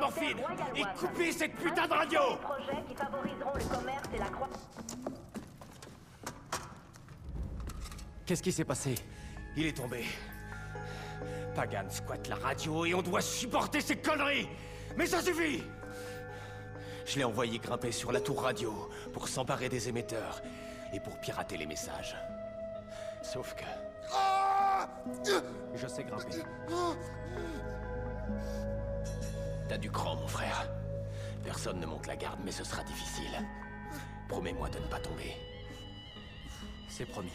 morphine et coupez cette putain de radio. Projets qui favoriseront le commerce et la croissance. Qu'est-ce qui s'est passé? Il est tombé. Pagan squatte la radio et on doit supporter ces conneries. Mais ça suffit. Je l'ai envoyé grimper sur la tour radio pour s'emparer des émetteurs et pour pirater les messages. Sauf que... je sais grimper. T'as du cran, mon frère. Personne ne monte la garde, mais ce sera difficile. Promets-moi de ne pas tomber. C'est promis.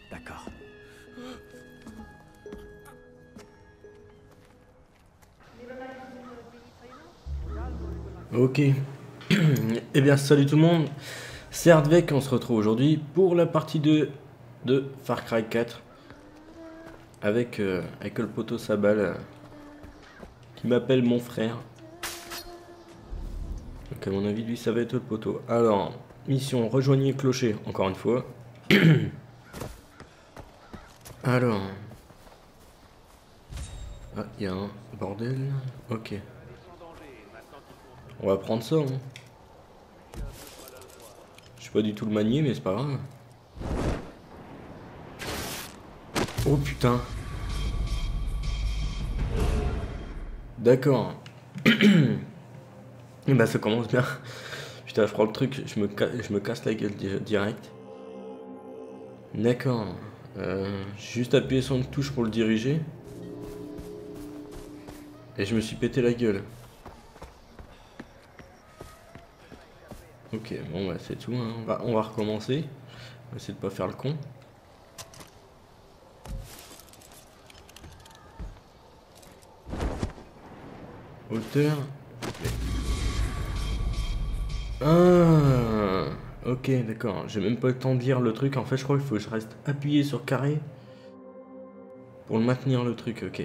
D'accord. Ok. Eh bien, salut tout le monde. C'est Hardvec, on se retrouve aujourd'hui pour la partie 2 de Far Cry 4. Avec le poteau Sabal qui m'appelle mon frère. Donc à mon avis, lui, ça va être le poteau. Alors, mission, rejoignez le clocher, encore une fois. Alors... ah, il y a un bordel. Ok. On va prendre ça. Hein. Je sais pas du tout le manier, mais c'est pas grave. Oh putain. D'accord. Et bah ça commence bien. Putain, je prends le truc, je me casse la gueule direct. D'accord. Juste appuyer sur une touche pour le diriger. Et je me suis pété la gueule. Ok, bon bah c'est tout, hein. On va recommencer. On va essayer de pas faire le con. Hauteur. Ah, ok, d'accord. J'ai même pas le temps de lire le truc. En fait, je crois qu'il faut que je reste appuyé sur carré pour le maintenir le truc, ok.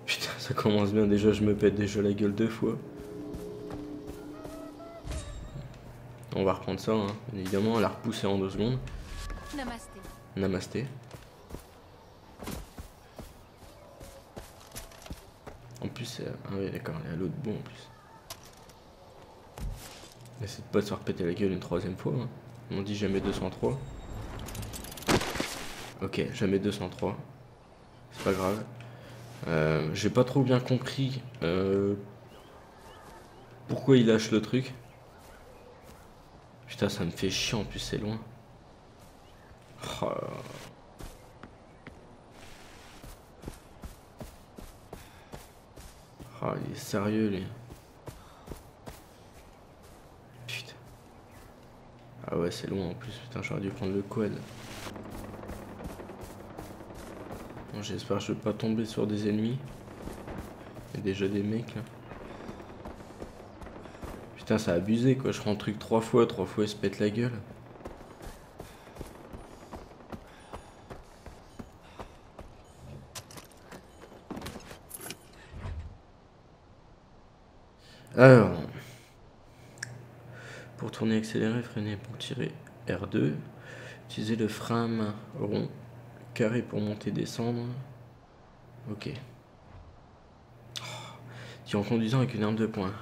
Putain, ça commence bien déjà, je me pète déjà la gueule 2 fois. On va reprendre ça, hein. Évidemment, on l'a repoussé en 2 secondes. Namasté. Namasté. En plus, ah oui, d'accord, elle est à l'autre bout en plus. Essaye de pas se faire péter la gueule une 3e fois. Hein. On dit jamais 203. Ok, jamais 203. C'est pas grave. J'ai pas trop bien compris pourquoi il lâche le truc. Putain, ça me fait chier, en plus c'est loin. Oh. Oh, il est sérieux lui. Putain. Ah ouais, c'est loin en plus. Putain, j'aurais dû prendre le quad. Bon, j'espère que je vais pas tomber sur des ennemis. Il y a déjà des mecs là. Putain, ça a abusé quoi. Je prends le truc 3 fois il se pète la gueule. Alors, pour tourner, accélérer, freiner pour tirer R2, utilisez le frein rond, carré pour monter, descendre. Ok. Oh, tire en conduisant avec une arme de poing.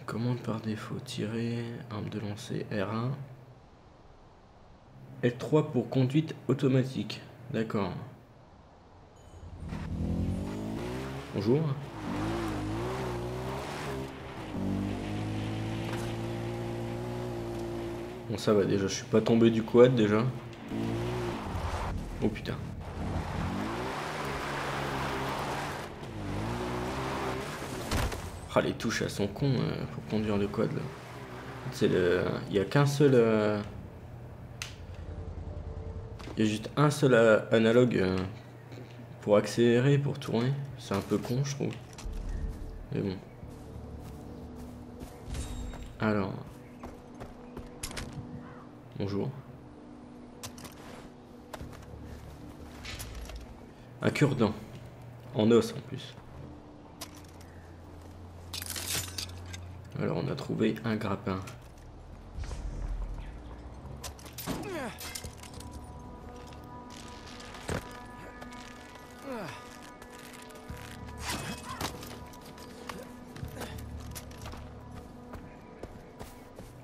Commande par défaut, tirer, arme de lancer R1. L3 pour conduite automatique. D'accord. Bonjour. Bon ça va déjà, je suis pas tombé du quad déjà. Oh putain. Ah les touches elles sont cons pour conduire le quad là. C'est le. Il y a qu'un seul. Il y a juste un seul analogue pour accélérer, pour tourner. C'est un peu con je trouve. Mais bon. Alors. Bonjour. Un cure-dent. En os en plus. Alors on a trouvé un grappin.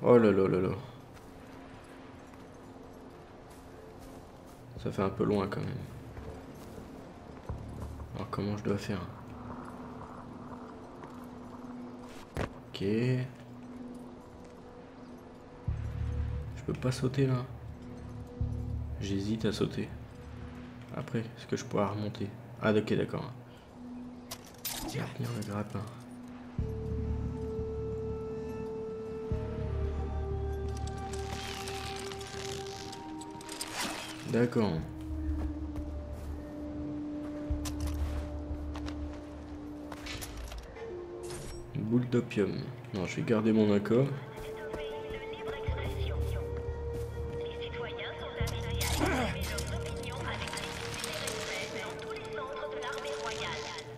Oh là là là là. Ça fait un peu loin quand même. Alors comment je dois faire? Ok. Je peux pas sauter là. J'hésite à sauter. Après, est-ce que je pourrais remonter? Ah ok, d'accord. Tenir le grappin. D'accord. Une boule d'opium. Non, je vais garder mon accord.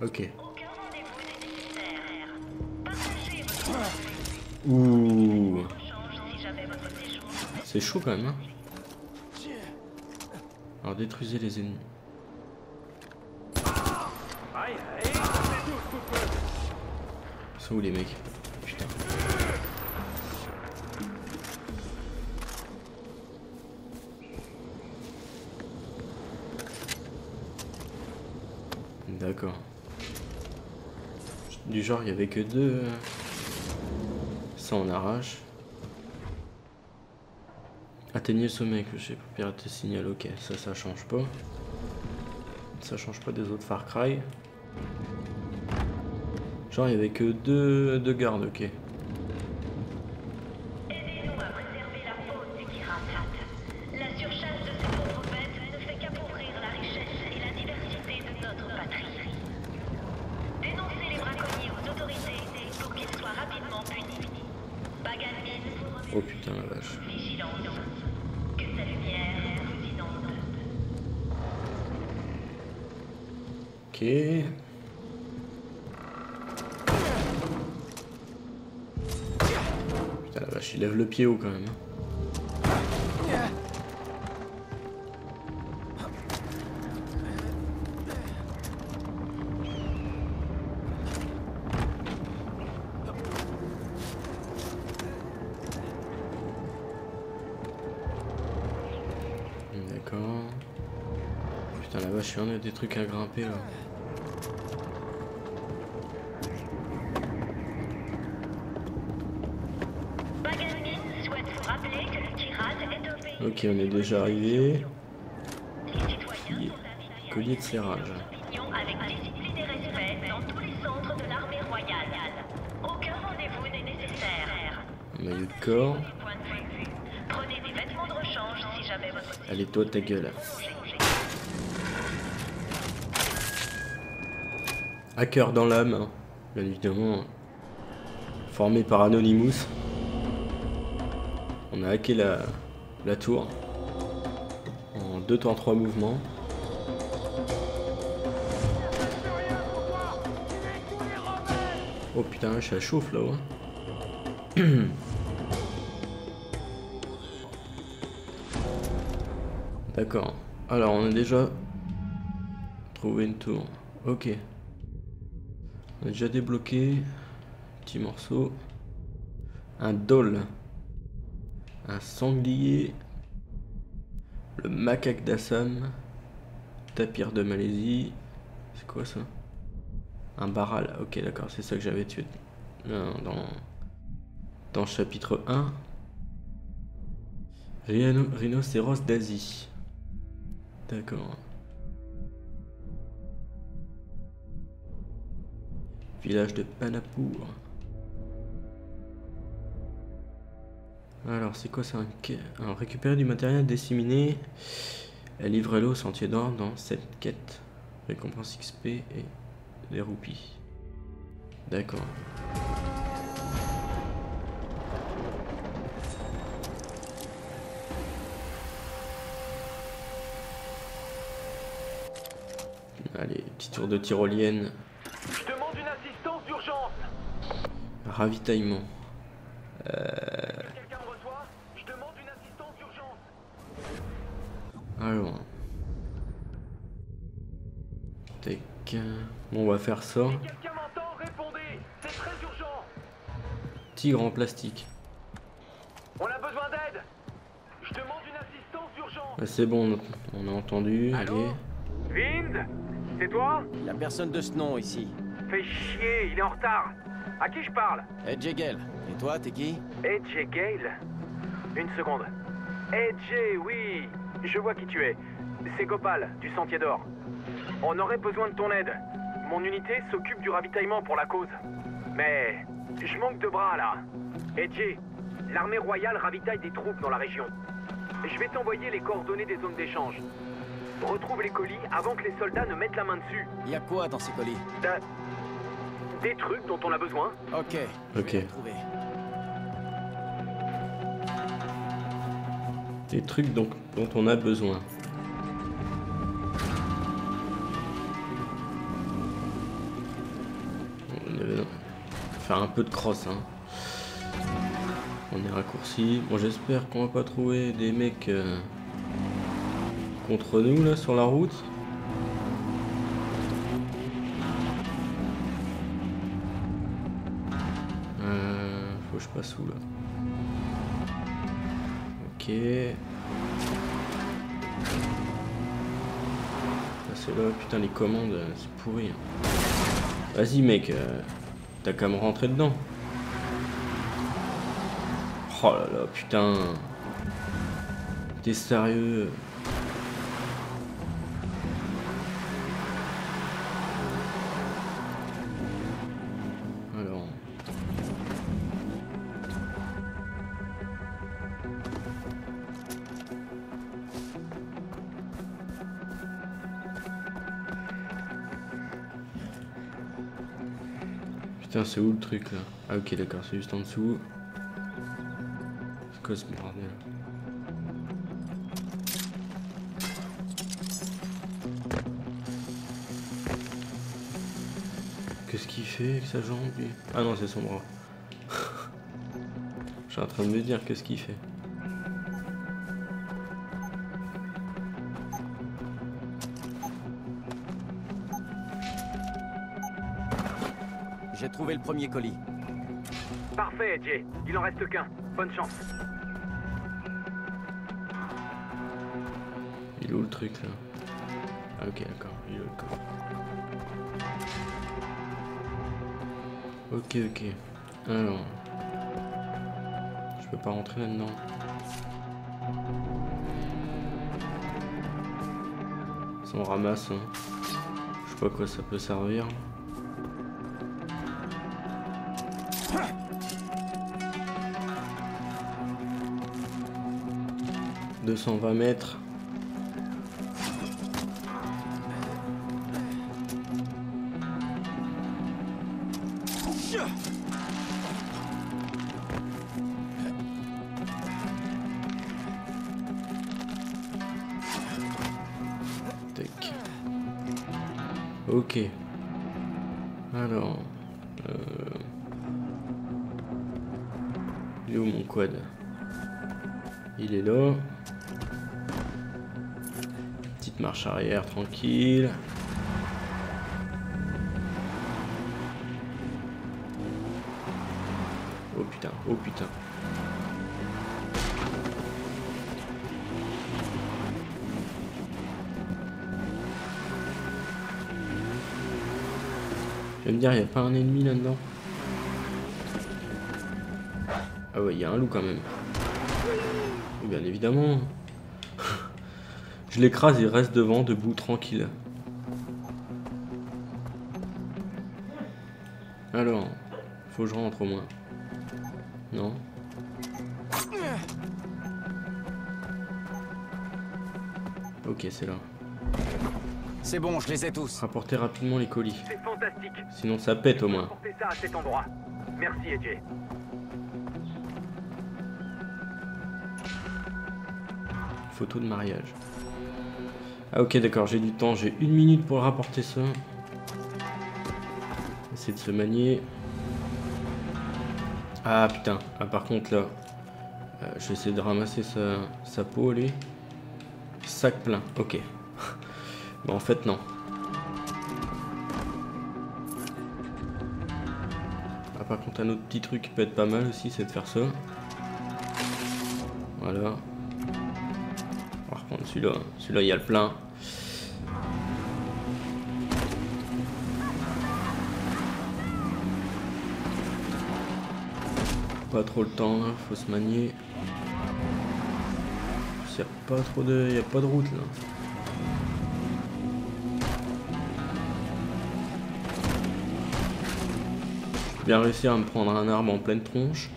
Ok. Ouh. C'est chaud quand même, hein. Alors détruisez les ennemis. Ils sont où les mecs? Putain. D'accord. Du genre il y avait que deux. Ça on arrache. Atteignez le sommet, clocher pour pirater signal. Ok, ça change pas. Ça change pas des autres Far Cry. Genre il y avait que deux gardes, ok. Aidez-nous à préserver la faune du Kirat. La surchasse de ces pauvres bêtes ne fait qu'appauvrir la richesse et la diversité de notre patrie. Dénoncez les braconniers aux autorités pour qu'ils soient rapidement punis. Paganmin, Oh putain la vache. vigilance. Que sa lumière vous inonde. Ok. Putain la vache, il lève le pied haut quand même. D'accord. Putain la vache, il y en a des trucs à grimper là. Paganmin souhaite vous rappeler que le Kirat est un pays. Ok, on est déjà arrivé. Les citoyens sont invités Collier de serrage. opinion avec discipline et respect dans tous les centres de l'armée royale. Aucun rendez-vous n'est nécessaire. Maillot de corps. Point de vue. Prenez des vêtements de rechange si jamais votre Allez toi ta gueule. Hacker dans l'âme, hein. Bien évidemment. Formé par Anonymous. On a hacké la tour. En 2 temps 3 mouvements. Oh putain, ça chauffe là-haut. D'accord. Alors on a déjà trouvé une tour. Ok. On a déjà débloqué. Petit morceau. Un dol. Un sanglier. Le macaque d'Assam. Tapir de Malaisie. C'est quoi ça? Un baral. Ok d'accord, c'est ça que j'avais tué dans le chapitre 1. Rhinocéros d'Asie. D'accord. Village de Panapour. Alors c'est quoi ça? Alors récupérer du matériel disséminé. Livrez-le au sentier d'or dans cette quête. Récompense XP et des roupies. D'accord. Allez, petit tour de tyrolienne. Je demande une assistance d'urgence. Ravitaillement. Quelqu'un me reçoit? Je demande une assistance d'urgence. Alors. Tac. Bon, on va faire ça. Quelqu'un m'entend? Répondez. C'est très urgent. Tigre en plastique. C'est bon, on a entendu. Allô? Allez. Vind? C'est toi? Y a personne de ce nom ici. Fais chier, il est en retard. À qui je parle? Ed Jegel. Et toi, t'es qui? AJ Gale? Une seconde. AJ, oui. Je vois qui tu es. C'est Gopal, du Sentier d'Or. On aurait besoin de ton aide. Mon unité s'occupe du ravitaillement pour la cause. Mais je manque de bras là. AJ, l'armée royale ravitaille des troupes dans la région. Je vais t'envoyer les coordonnées des zones d'échange. Retrouve les colis avant que les soldats ne mettent la main dessus. Y a quoi dans ces colis? Des trucs dont on a besoin. Ok. Je Ok. vais les trouver. Des trucs dont on a besoin. On va faire un peu de cross, hein. On est raccourci. Bon, j'espère qu'on va pas trouver des mecs contre nous là sur la route. Faut que je passe où là? Ok. C'est là, putain les commandes, c'est pourri. Vas-y mec, t'as qu'à me rentrer dedans. Oh là là, putain. T'es sérieux? Alors. Putain, c'est où le truc là? Ah ok d'accord, c'est juste en dessous. C'est quoi ce bordel? Qu'est-ce qu'il fait avec sa jambe lui? Ah non, c'est son bras. Je suis en train de me dire qu'est-ce qu'il fait. J'ai trouvé le premier colis. Parfait, AJ. Il en reste qu'un. Bonne chance. Il est où le truc là? Ah ok d'accord, il est où le colis? Ok ok. Alors. Je peux pas rentrer là-dedans. Ça on ramasse hein. Je sais pas à quoi ça peut servir. « 220 mètres. » Tac. Ok. Alors. Il est où mon quad? Il est là. Petite marche arrière tranquille. Oh putain, oh putain. Je vais me dire, il n'y a pas un ennemi là-dedans? Ah ouais, il y a un loup quand même. Et bien évidemment. Je l'écrase, il reste devant, debout, tranquille. Alors, faut que je rentre au moins. Non? Ok, c'est là. C'est bon, je les ai tous. Rapportez rapidement les colis. C'est fantastique. Sinon ça pète au moins. Portez ça à cet endroit. Merci, AJ. Photo de mariage. Ah ok d'accord, j'ai du temps, j'ai 1 minute pour rapporter ça. Essayer de se manier. Ah putain, ah par contre là, je vais essayer de ramasser sa peau lui. Sac plein, ok. Bon en fait non. Ah par contre un autre petit truc qui peut être pas mal aussi, c'est de faire ça. Voilà. On va vais prendre celui-là. Celui-là, il y a le plein. Pas trop le temps, là. Faut se manier. Il n'y a pas trop de... Il y a pas de route, là. Je vais bien réussir à me prendre un arbre en pleine tronche.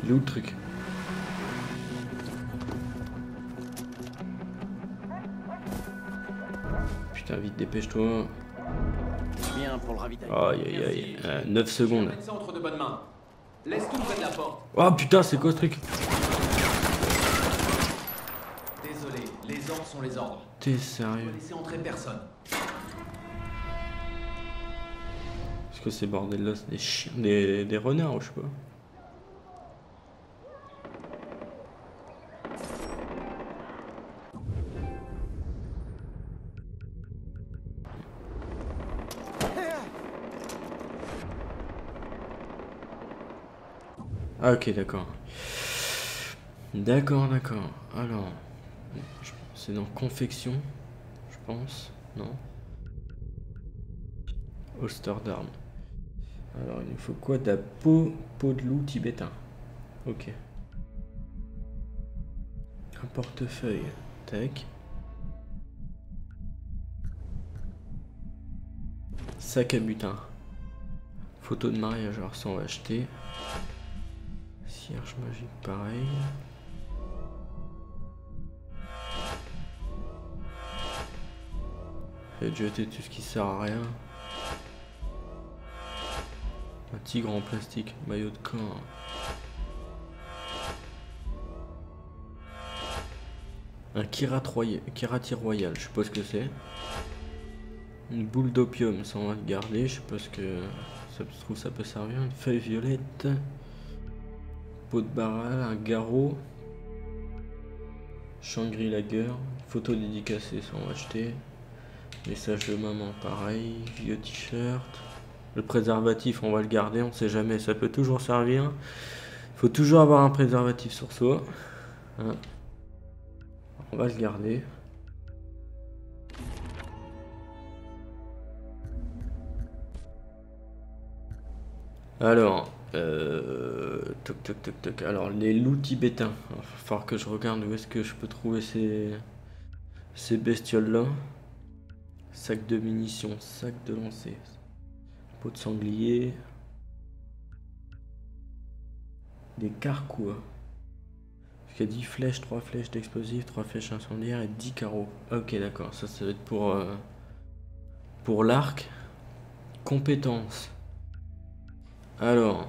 Il est où le truc? Putain, vite, dépêche-toi. Bien pour le ravitaillement. Aïe aïe aïe. 9 secondes. Ça entre de bonnes mains. Laisse tout près de la porte. Oh putain, c'est quoi ce truc? Désolé, les ordres sont les ordres. T'es Ne sérieux? laissez entrer personne. Est-ce que ces bordels là c'est des chiens, des renards ou je sais pas? Ah ok, d'accord. D'accord. Alors, c'est dans confection, je pense, non? Holster d'armes. Alors, il nous faut quoi? De la peau de loup tibétain. Ok. Un portefeuille. Tac. Sac à butin. Photo de mariage, alors ça on va acheter. Cierge magique, pareil. Faites jeter tout ce qui sert à rien. Un tigre en plastique, maillot de corps. Un kirati royal, je sais pas ce que c'est. Une boule d'opium, ça on va le garder, je sais pas ce que ça se trouve, ça peut servir. Une feuille violette. Pot de barral, un garrot. Shangri Lager. Photo dédicacée, ça on va acheter. Message de maman, pareil. Vieux t-shirt. Le préservatif, on va le garder, on sait jamais, ça peut toujours servir. Il faut toujours avoir un préservatif sur soi. Hein. On va le garder. Alors, toc. Alors, les loups tibétains. Il va falloir que je regarde où est-ce que je peux trouver ces bestioles-là. Sac de munitions, sac de lancer. Peau de sanglier. Des carquois. Il y a 10 flèches, 3 flèches d'explosifs, 3 flèches incendiaires et 10 carreaux. Ok, d'accord, ça va être pour l'arc. Compétences. Alors,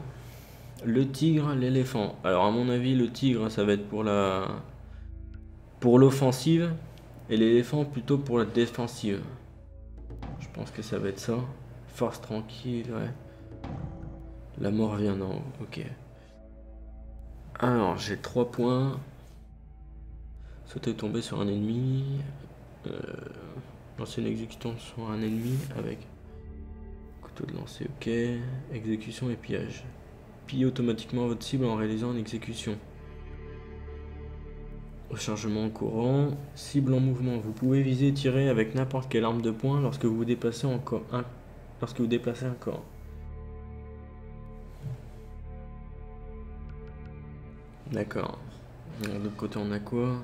le tigre, l'éléphant. Alors, à mon avis, le tigre, ça va être pour l'offensive et l'éléphant plutôt pour la défensive. Je pense que ça va être ça. Force tranquille, ouais. La mort vient d'en haut, ok. Alors, j'ai 3 points. Sauter tomber sur un ennemi. Lancer une exécution sur un ennemi avec couteau de lancer, ok. Exécution et pillage. Pillez automatiquement votre cible en réalisant une exécution. Rechargement en courant. Cible en mouvement. Vous pouvez viser et tirer avec n'importe quelle arme de poing lorsque vous déplacez un corps. D'accord. De l'autre côté, on a quoi?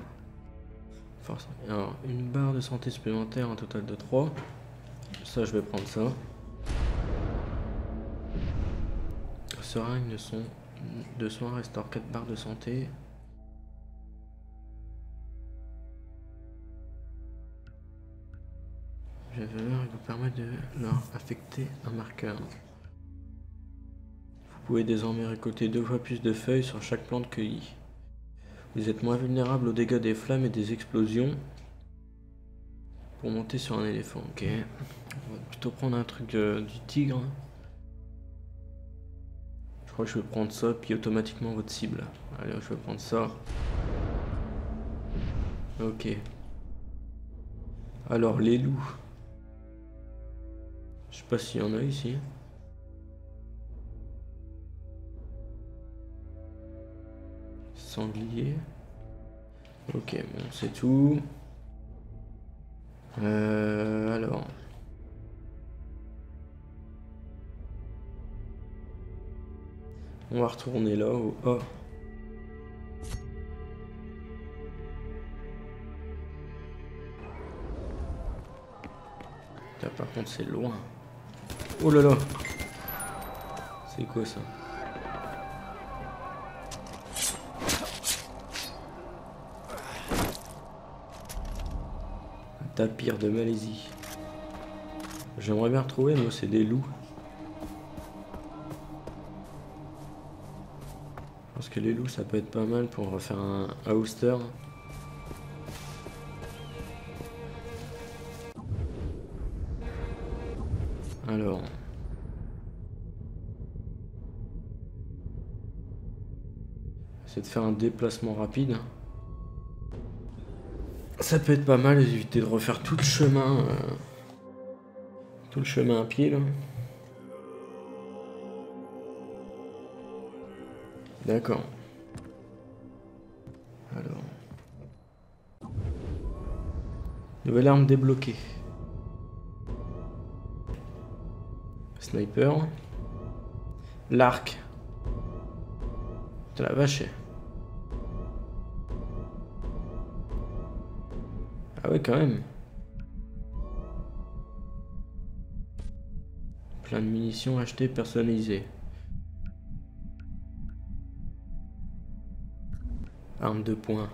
Force. Alors, une barre de santé supplémentaire, un total de 3. Ça, je vais prendre ça. Seringue de soins restaure 4 barres de santé. La valeur, il vous permet de leur affecter un marqueur. Vous pouvez désormais récolter 2 fois plus de feuilles sur chaque plante cueillie. Vous êtes moins vulnérable aux dégâts des flammes et des explosions. Pour monter sur un éléphant, ok. On va plutôt prendre un truc du tigre. Je crois que je vais prendre ça, puis automatiquement votre cible. Allez, je vais prendre ça. Ok. Alors, les loups. Je sais pas s'il y en a ici. sanglier. Ok, bon, c'est tout. Alors. On va retourner là où... Oh. Là, par contre, c'est loin. Oh là là. C'est quoi ça? Un tapir de Malaisie. J'aimerais bien retrouver, moi, c'est des loups. Je pense que les loups, ça peut être pas mal pour refaire un Ouster. Alors... c'est de faire un déplacement rapide. Ça peut être pas mal, éviter de refaire tout le chemin à pied là. D'accord. Alors. Nouvelle arme débloquée. Sniper. L'arc. De la vache. Ah ouais, quand même. Plein de munitions achetées personnalisées. Arme de poing.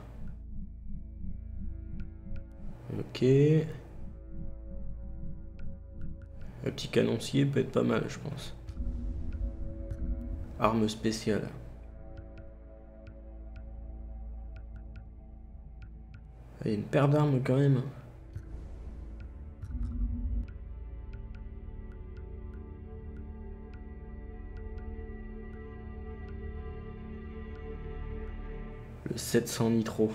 Ok. Le petit canoncier peut être pas mal, je pense. Arme spéciale. Il y a une paire d'armes quand même. Le 700 nitro.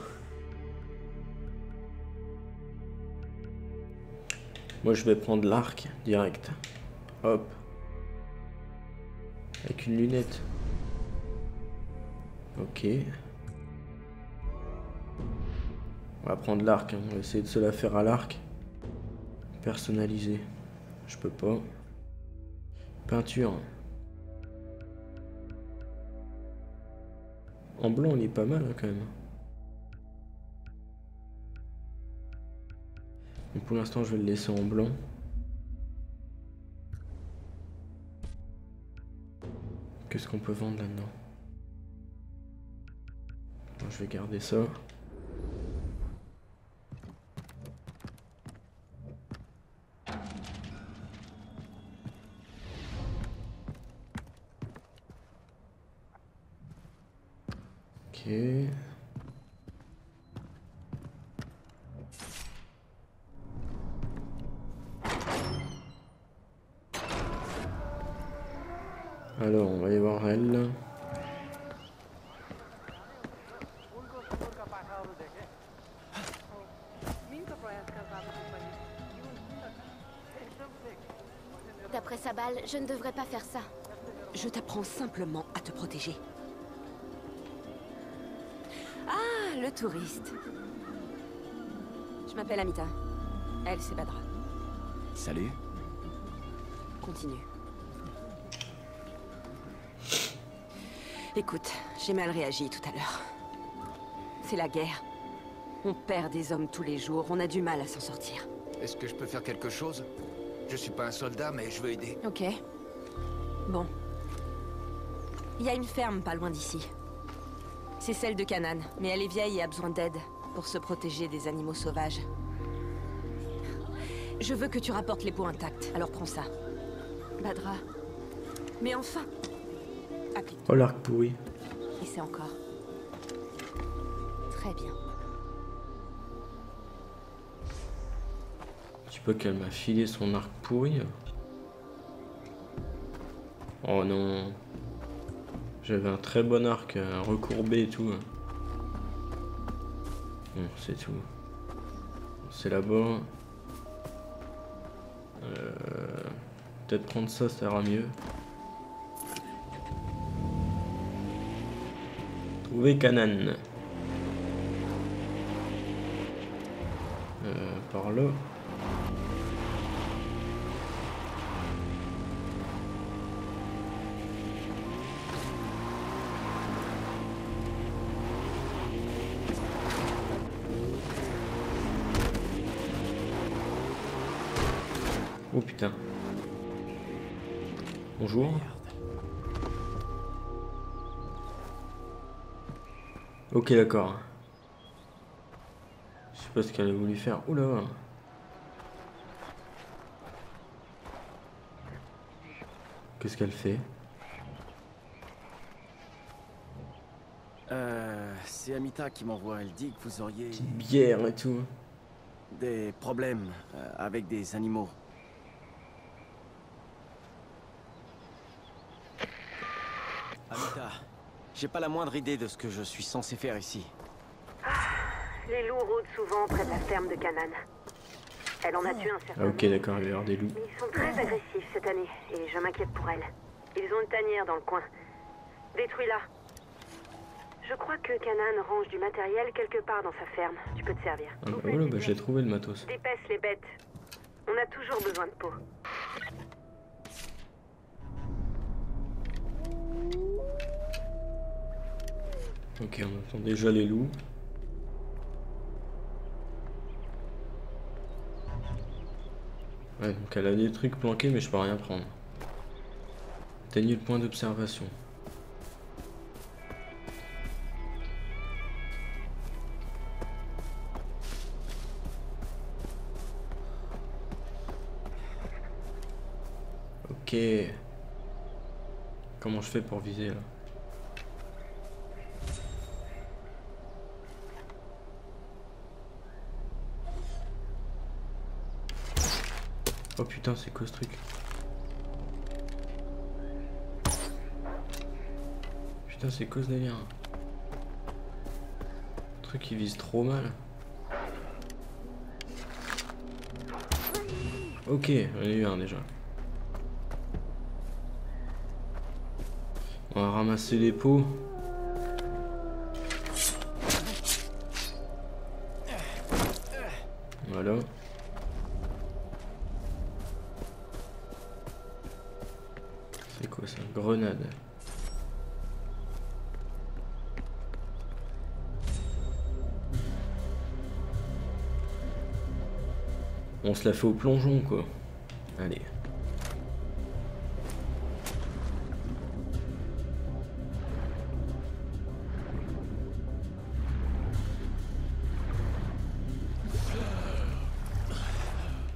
Moi je vais prendre l'arc direct. Hop. Avec une lunette. Ok. On va prendre l'arc, hein. On va essayer de se la faire à l'arc. Personnalisé. Je peux pas. Peinture. En blanc, il est pas mal hein, quand même. Mais pour l'instant, je vais le laisser en blanc. Qu'est-ce qu'on peut vendre là-dedans? Je vais garder ça. Ok. Alors, on va y voir elle. D'après sa balle, je ne devrais pas faire ça. Je t'apprends simplement à te protéger. Ah, le touriste. Je m'appelle Amita. Elle, c'est Badra. Salut. Continue. Écoute, j'ai mal réagi tout à l'heure. C'est la guerre. On perd des hommes tous les jours, on a du mal à s'en sortir. Est-ce que je peux faire quelque chose? Je suis pas un soldat, mais je veux aider. Ok. Bon. Il y a une ferme pas loin d'ici. C'est celle de Canaan, mais elle est vieille et a besoin d'aide pour se protéger des animaux sauvages. Je veux que tu rapportes les pots intacts, alors prends ça. Badra. Mais enfin. Applique. Oh l'arc pourri. Et c'est encore. Très bien. Je sais pas qu'elle m'a filé son arc pourri. Oh non. J'avais un très bon arc recourbé et tout. Bon, c'est tout. C'est là-bas. Peut-être prendre ça, ça ira mieux. Trouver Kanan. Par là. Oh putain. Bonjour. Ok, d'accord. Je sais pas ce qu'elle a voulu faire. Oula. Qu'est-ce qu'elle fait? C'est Amita qui m'envoie. Elle dit que vous auriez Petite bière et tout. des problèmes avec des animaux. Amita, j'ai pas la moindre idée de ce que je suis censé faire ici. Les loups rôdent souvent près de la ferme de Kanan. Elle en a tué un certain Ah, ok, d'accord, il va y avoir des loups. Mais ils sont très agressifs cette année, et je m'inquiète pour elle. Ils ont une tanière dans le coin. Détruis-la. Je crois que Kanan range du matériel quelque part dans sa ferme. Tu peux te servir. Ah bah voilà, bah, j'ai trouvé le matos. Dépêche les bêtes. On a toujours besoin de peau. Ok, on entend déjà les loups. Ouais, donc elle a des trucs planqués, mais je peux rien prendre. Atteignez le point d'observation. Ok. Comment je fais pour viser là? Oh putain, c'est quoi ce truc? Putain, c'est quoi ce délire? Le truc il vise trop mal. Ok, j'en ai eu un déjà. On va ramasser les pots. Voilà. C'est quoi ça? Grenade. On se la fait au plongeon quoi. Allez.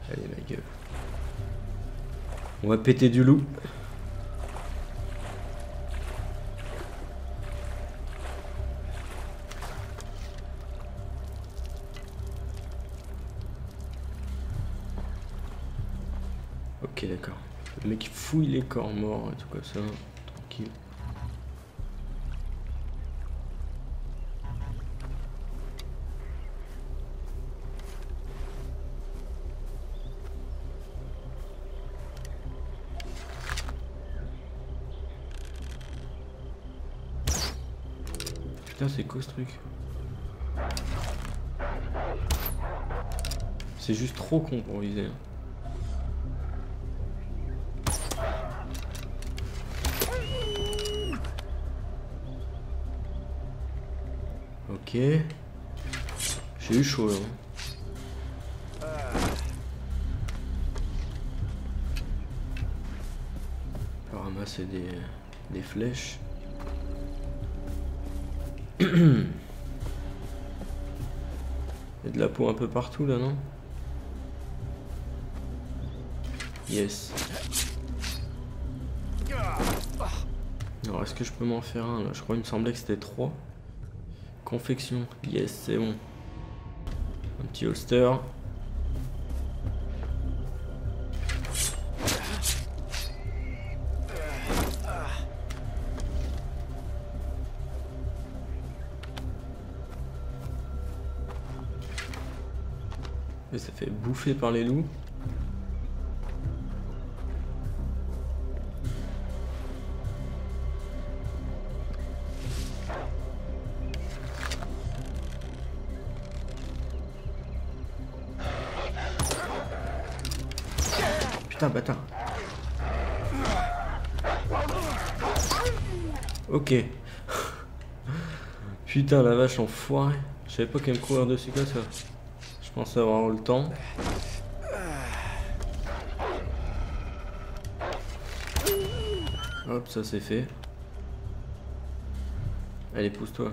Allez ma gueule. On va péter du loup. Ok d'accord. Le mec fouille les corps morts et tout comme ça. Tranquille. Putain c'est quoi ce truc? C'est juste trop con pour viser. Ok. J'ai eu chaud là. On peut ramasser des flèches. Il y a de la peau un peu partout là, non? Yes. Alors est-ce que je peux m'en faire un là? Je crois qu'il me semblait que c'était 3. Confection, yes, c'est bon. Un petit holster. Et ça fait bouffer par les loups. Putain, bâtard. Ok. Putain, la vache, enfoiré. Je savais pas qu'elle me courir dessus comme ça. Je pensais avoir le temps. Hop, ça c'est fait. Allez, pousse-toi.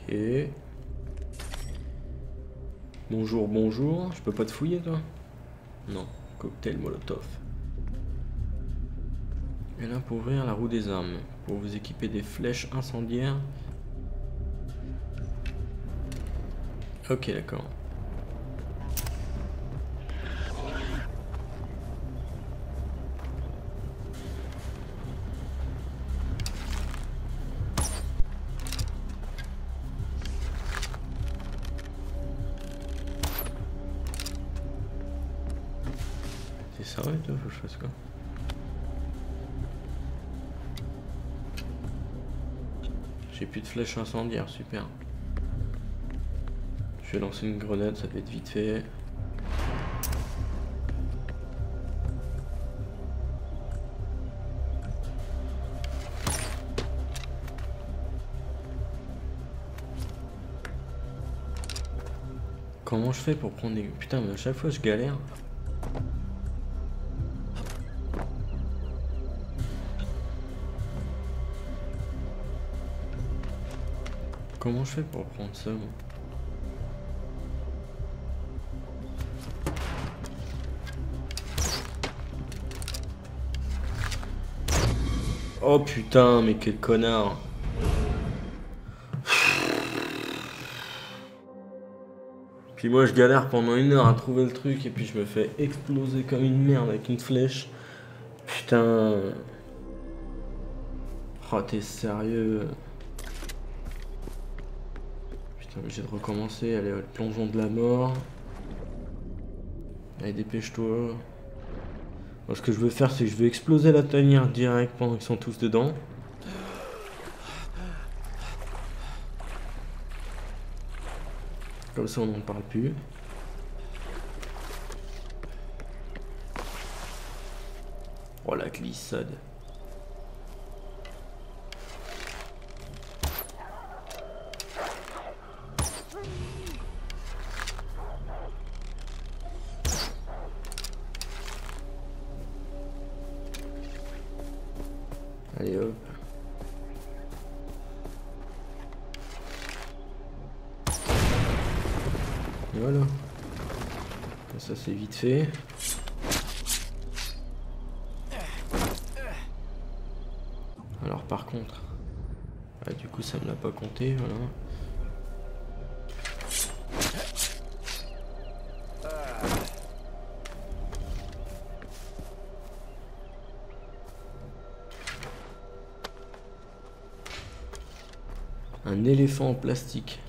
Ok. Bonjour, bonjour. Je peux pas te fouiller, toi? Non. Cocktail Molotov. Et là, pour ouvrir la roue des armes, pour vous équiper des flèches incendiaires. Ok, d'accord. C'est ça, ouais, toi, faut que je fasse quoi? J'ai plus de flèches incendiaires, super. Je vais lancer une grenade, ça va être vite fait. Comment je fais pour prendre des... Putain, mais à chaque fois je galère. Comment je fais pour prendre ça, moi? Oh putain, mais quel connard! Puis moi je galère pendant 1 heure à trouver le truc et puis je me fais exploser comme une merde avec une flèche. Putain. Oh, t'es sérieux? J'ai de recommencer, allez, le plongeon de la mort. Allez, dépêche-toi. Ce que je veux faire, c'est que je vais exploser la tanière direct pendant qu'ils sont tous dedans. Comme ça, on n'en parle plus. Oh, la glissade. Allez hop. Et voilà. Ça c'est vite fait. Alors par contre. Ah, du coup ça me l'a pas compté, voilà. Un éléphant en plastique.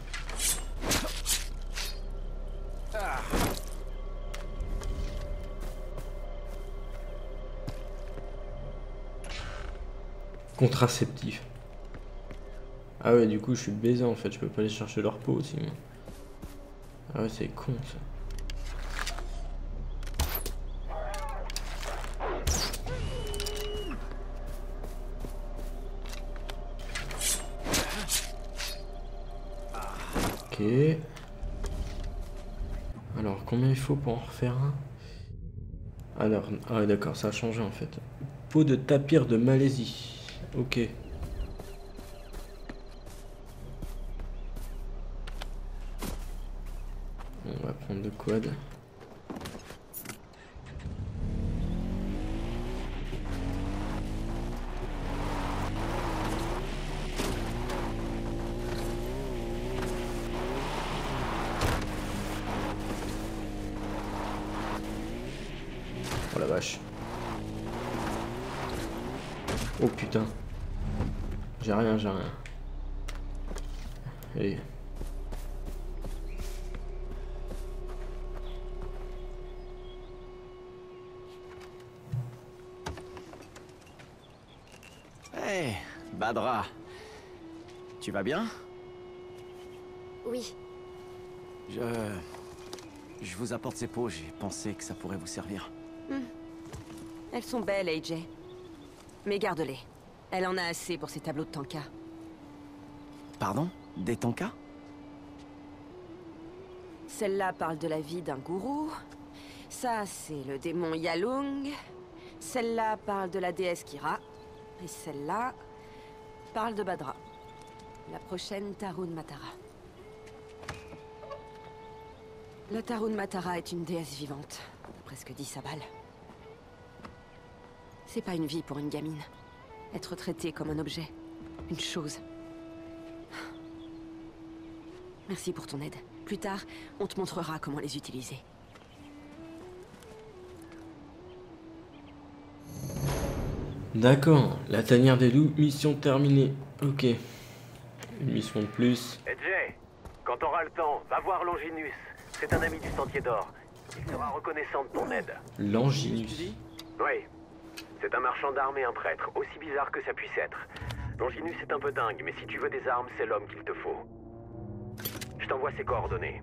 Contraceptif. Ah ouais, du coup je suis baisé en fait, je peux pas aller chercher leur peau aussi. Mais... Ah ouais, c'est con ça. Ok. Alors, combien il faut pour en refaire un? Alors, ah ouais, d'accord, ça a changé en fait. Peau de tapir de Malaisie. Ok. On va prendre le quad. Oh la vache. Oh putain. J'ai rien, j'ai rien. Allez. Hé, Badra. Tu vas bien? Oui. Je vous apporte ces pots, j'ai pensé que ça pourrait vous servir. Elles sont belles, AJ. Mais garde-les. Elle en a assez pour ses tableaux de tanka. Pardon? Des tankas? Celle-là parle de la vie d'un gourou. Ça, c'est le démon Yalung. Celle-là parle de la déesse Kira. Et celle-là parle de Badra. La prochaine Tarun Matara. La Tarun Matara est une déesse vivante, d'après ce que dit Sabal. C'est pas une vie pour une gamine. Être traitée comme un objet, une chose. Merci pour ton aide. Plus tard, on te montrera comment les utiliser. D'accord, la tanière des loups, mission terminée. Ok. Une mission de plus. Jay, quand t'auras le temps, va voir Longinus. C'est un ami du Sentier d'Or. Il sera reconnaissant de ton aide. Longinus. Oui. C'est un marchand d'armes et un prêtre, aussi bizarre que ça puisse être. Longinus est un peu dingue, mais si tu veux des armes, c'est l'homme qu'il te faut. Je t'envoie ses coordonnées.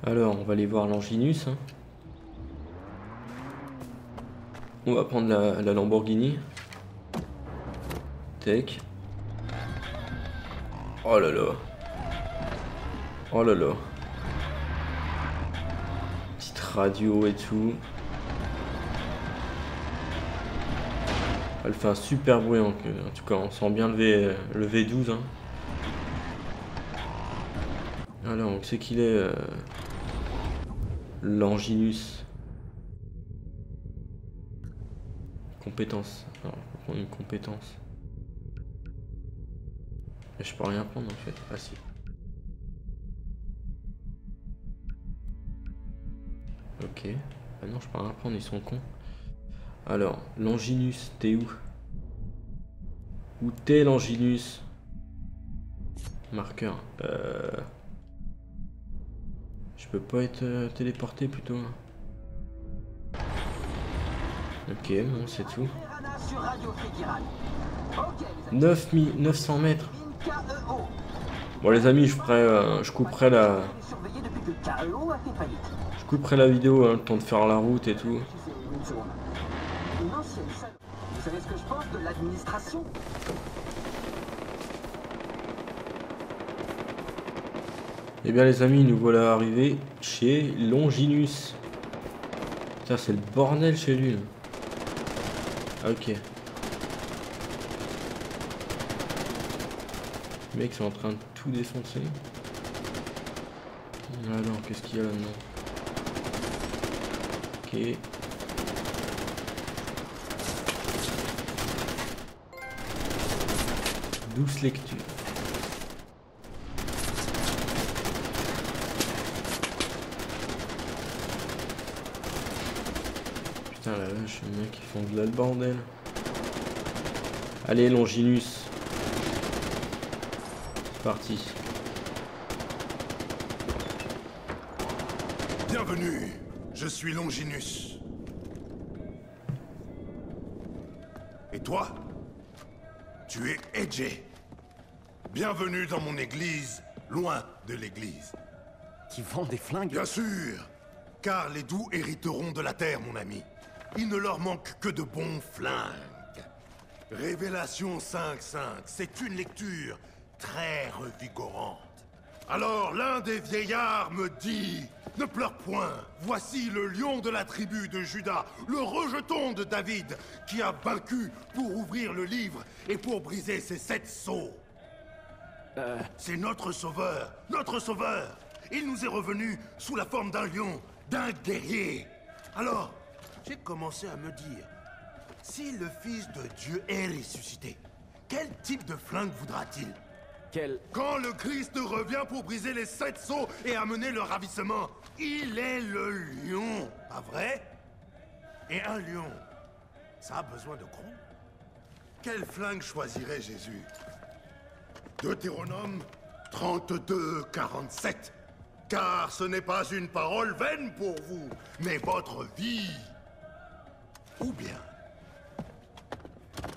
Alors, on va aller voir Longinus. Hein. On va prendre la Lamborghini. Tech. Oh là là. Oh là là. Petite radio et tout. Elle fait un super bruit en tout cas, on sent bien le V12. Hein. Alors, c'est qu'il est Longinus. Compétence. Alors, on va prendre une compétence. Et je peux rien prendre en fait. Ah si. Ok. Ah non, je peux rien prendre, ils sont cons. Alors, Longinus, t'es où? Où t'es, Longinus? Marqueur. Je peux pas être téléporté plutôt. Ok, bon, c'est tout. 900 mètres. Bon les amis, je couperai la... Je couperai la vidéo, hein, le temps de faire la route et tout. Vous savez ce que je pense de l'administration? Eh bien les amis, nous voilà arrivés chez Longinus. Putain, c'est le bordel chez lui. Là. Ok. Les mecs sont en train de tout défoncer. Alors, qu'est-ce qu'il y a là-dedans? Ok. Douce lecture. Putain la vache, les mecs ils font de là le bordel. Allez Longinus. C'est parti. Bienvenue, je suis Longinus. Et toi? Tu es AJ. Bienvenue dans mon église, loin de l'église. Qui vend des flingues? Bien sûr, car les doux hériteront de la terre, mon ami. Il ne leur manque que de bons flingues. Révélation 5.5, c'est une lecture très revigorante. Alors l'un des vieillards me dit... Ne pleure point, voici le lion de la tribu de Juda, le rejeton de David, qui a vaincu pour ouvrir le livre et pour briser ses 7 sceaux. C'est notre sauveur, notre sauveur. Il nous est revenu sous la forme d'un lion, d'un guerrier. Alors, j'ai commencé à me dire, si le Fils de Dieu est ressuscité, quel type de flingue voudra-t-il? Quand le Christ revient pour briser les 7 sceaux et amener le ravissement, il est le lion, pas vrai? Et un lion, ça a besoin de crocs. Quelle flingue choisirait Jésus? Deutéronome 32-47. Car ce n'est pas une parole vaine pour vous, mais votre vie. Ou bien,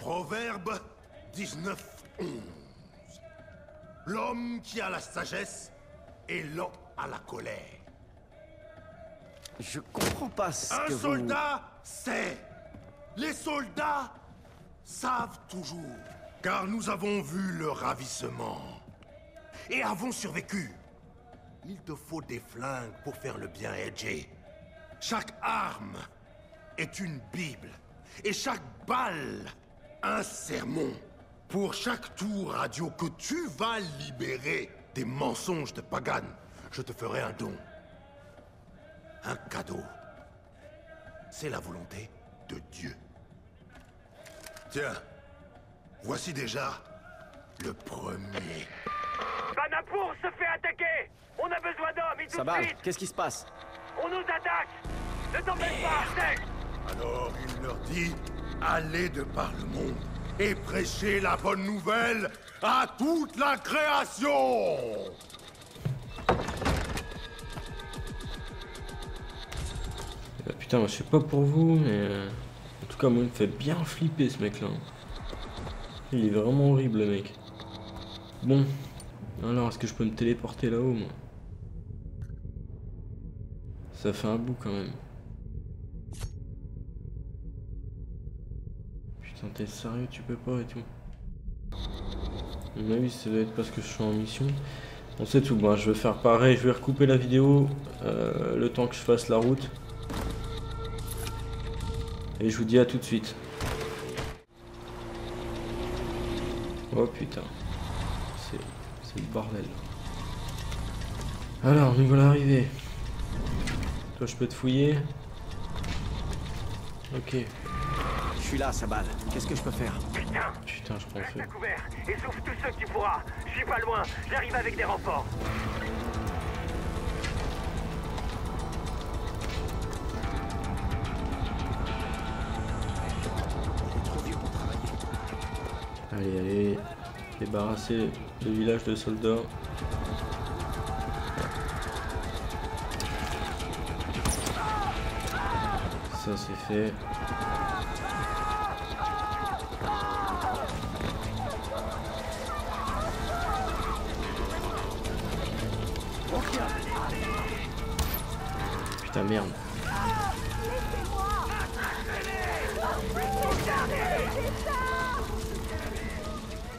Proverbe 19:11. L'homme qui a la sagesse est lent à la colère. Je comprends pas ce que Un soldat sait. Les soldats savent toujours. Car nous avons vu le ravissement. Et avons survécu. Il te faut des flingues pour faire le bien, AJ. Chaque arme est une Bible. Et chaque balle, un sermon. Pour chaque tour radio que tu vas libérer des mensonges de Pagan, je te ferai un don. Un cadeau. C'est la volonté de Dieu. Tiens, voici déjà le premier. Banapour se fait attaquer. On a besoin d'hommes et tout de Sabal, suite. qu'est-ce qui se passe? On nous attaque. Ne t'embête pas, Artek. Alors il leur dit, allez de par le monde et prêchez la bonne nouvelle à toute la création. Putain, moi, je sais pas pour vous, mais en tout cas moi il me fait bien flipper ce mec là. Il est vraiment horrible le mec. Bon, alors est-ce que je peux me téléporter là-haut moi? Ça fait un bout quand même. Putain, t'es sérieux, tu peux pas et tout. À mon avis ça doit être parce que je suis en mission. On sait tout, bon je vais faire pareil, je vais recouper la vidéo le temps que je fasse la route. Et je vous dis à tout de suite. Oh putain. C'est le bordel. Alors, nous voilà arrivés. Toi, je peux te fouiller. Ok. Je suis là, Sabal. Qu'est-ce que je peux faire? Putain, je prends Reste feu. à couvert et sauve tous ceux que tu pourras. Je suis pas loin. J'arrive avec des renforts. Allez, allez. Débarrasser le village de soldats. Ça, c'est fait. Putain, merde.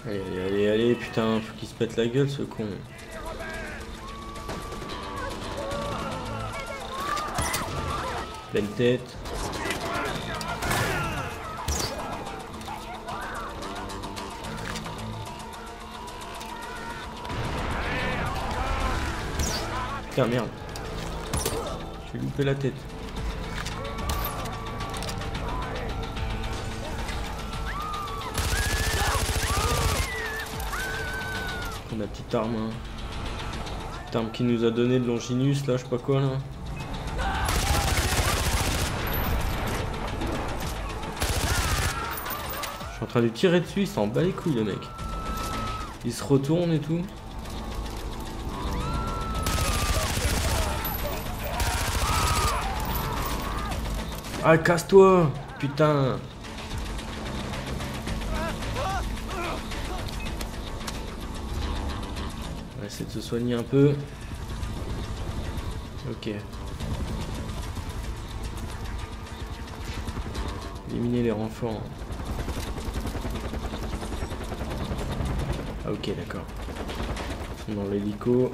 Allez, allez, allez, allez, putain, faut qu'il se pète la gueule ce con. Pleine tête. Putain, merde. J'ai loupé la tête. La petite arme, hein. Petite arme qui nous a donné de Longinus, là, je sais pas quoi, là. Je suis en train de lui tirer dessus, il s'en bat les couilles, le mec. Il se retourne et tout. Ah, casse-toi, putain. On va essayer de se soigner un peu. Ok. Éliminer les renforts. Ah ok, d'accord. Ils sont dans l'hélico.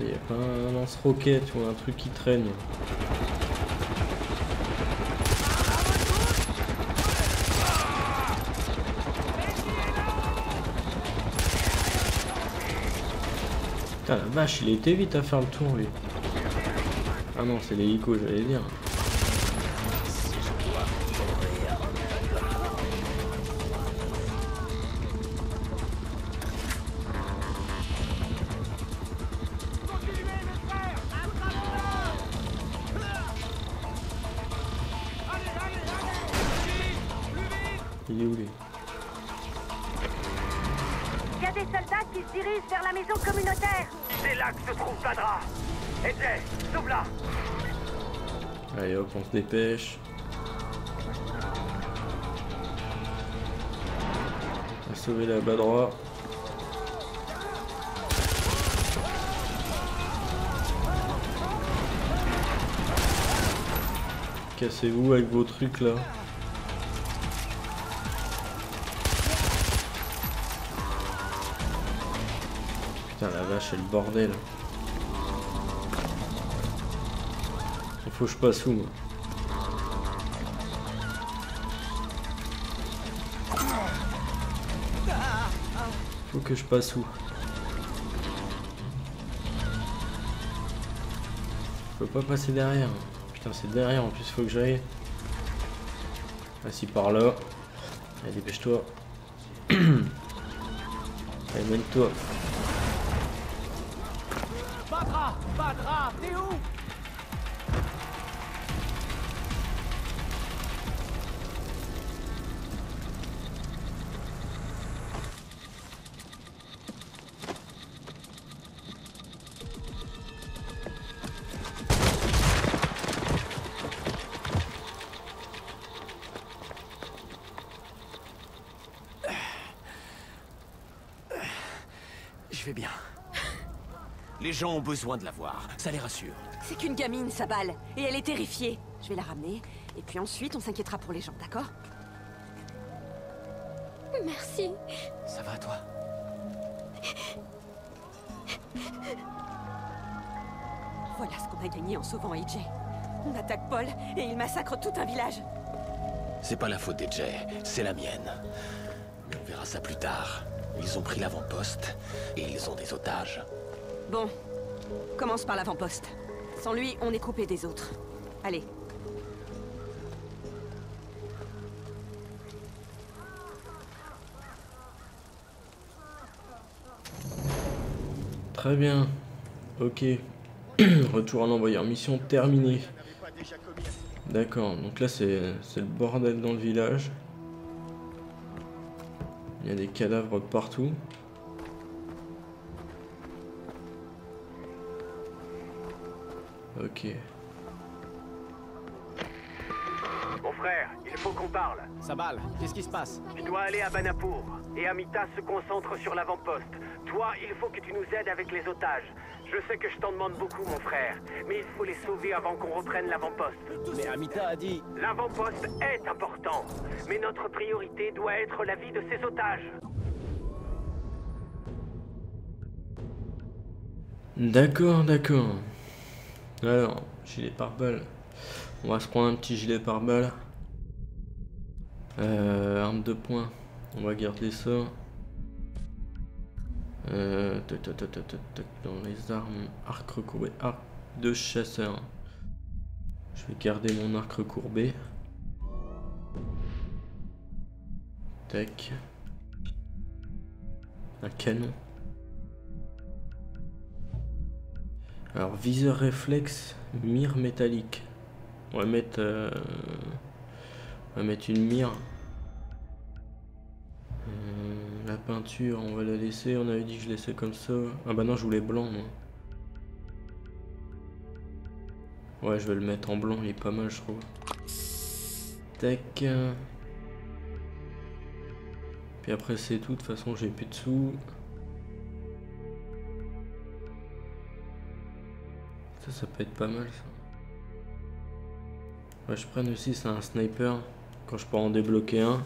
Il n'y a pas un lance-roquette ou un truc qui traîne. Putain la vache, il était vite à faire le tour lui. Ah non, c'est l'hélico, j'allais dire. Il est où, lui? Il y a des soldats qui se dirigent vers la maison communautaire. C'est là que se trouve Badra. AJ, sauve-la. Allez hop, on se dépêche. On va sauver la Badra. Cassez-vous avec vos trucs là. Putain la vache, c'est le bordel. Il faut que je passe où moi? Faut que je passe où? Je peux pas passer derrière. Putain c'est derrière en plus, faut que j'aille. Assis par là. Allez dépêche-toi. Allez mène-toi. Badra, t'es où? Je vais bien. Les gens ont besoin de la voir, ça les rassure. C'est qu'une gamine, sa balle, et elle est terrifiée. Je vais la ramener, et puis ensuite on s'inquiétera pour les gens, d'accord? Merci. Ça va toi? Voilà ce qu'on a gagné en sauvant AJ. On attaque Paul, et il massacre tout un village. C'est pas la faute d'AJ, c'est la mienne. Mais on verra ça plus tard. Ils ont pris l'avant-poste, et ils ont des otages. Bon, commence par l'avant-poste. Sans lui, on est coupé des autres. Allez. Très bien. Ok. Retour à l'envoyeur. Mission terminée. D'accord. Donc là, c'est le bordel dans le village. Il y a des cadavres de partout. Ok. Mon frère, il faut qu'on parle. Sabal, qu'est-ce qui se passe? Tu dois aller à Banapur. Et Amita se concentre sur l'avant-poste. Toi, il faut que tu nous aides avec les otages. Je sais que je t'en demande beaucoup, mon frère. Mais il faut les sauver avant qu'on reprenne l'avant-poste. Mais Amita a dit... L'avant-poste est important. Mais notre priorité doit être la vie de ces otages. D'accord, d'accord. Alors, gilet pare-balles. On va se prendre un petit gilet pare-balles. Arme de poing. On va garder ça. Dans les armes, arc recourbé, arc de chasseur. Je vais garder mon arc recourbé. Tac. Un canon. Alors viseur réflexe, mire métallique. On va mettre une mire. La peinture, on va la laisser. On avait dit que je laissais comme ça. Ah bah non, je voulais blanc moi. Ouais, je vais le mettre en blanc, il est pas mal je trouve. Tac. Puis après c'est tout, de toute façon j'ai plus de sous. Ça peut être pas mal ça. Ouais, je prenne aussi, c'est un sniper. Quand je peux en débloquer un.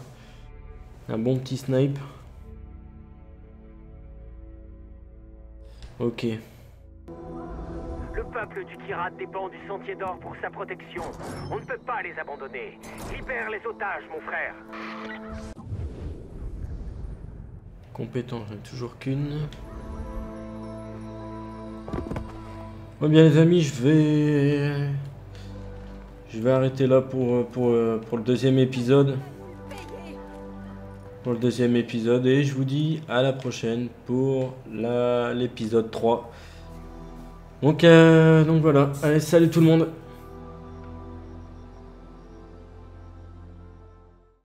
Un bon petit snipe. Ok. Le peuple du Kirat dépend du Sentier d'Or pour sa protection. On ne peut pas les abandonner. Libère les otages, mon frère. Compétent, j'en ai toujours qu'une. Bon bien les amis, je vais arrêter là pour le deuxième épisode. Et je vous dis à la prochaine pour l'épisode 3. Donc voilà, allez salut tout le monde.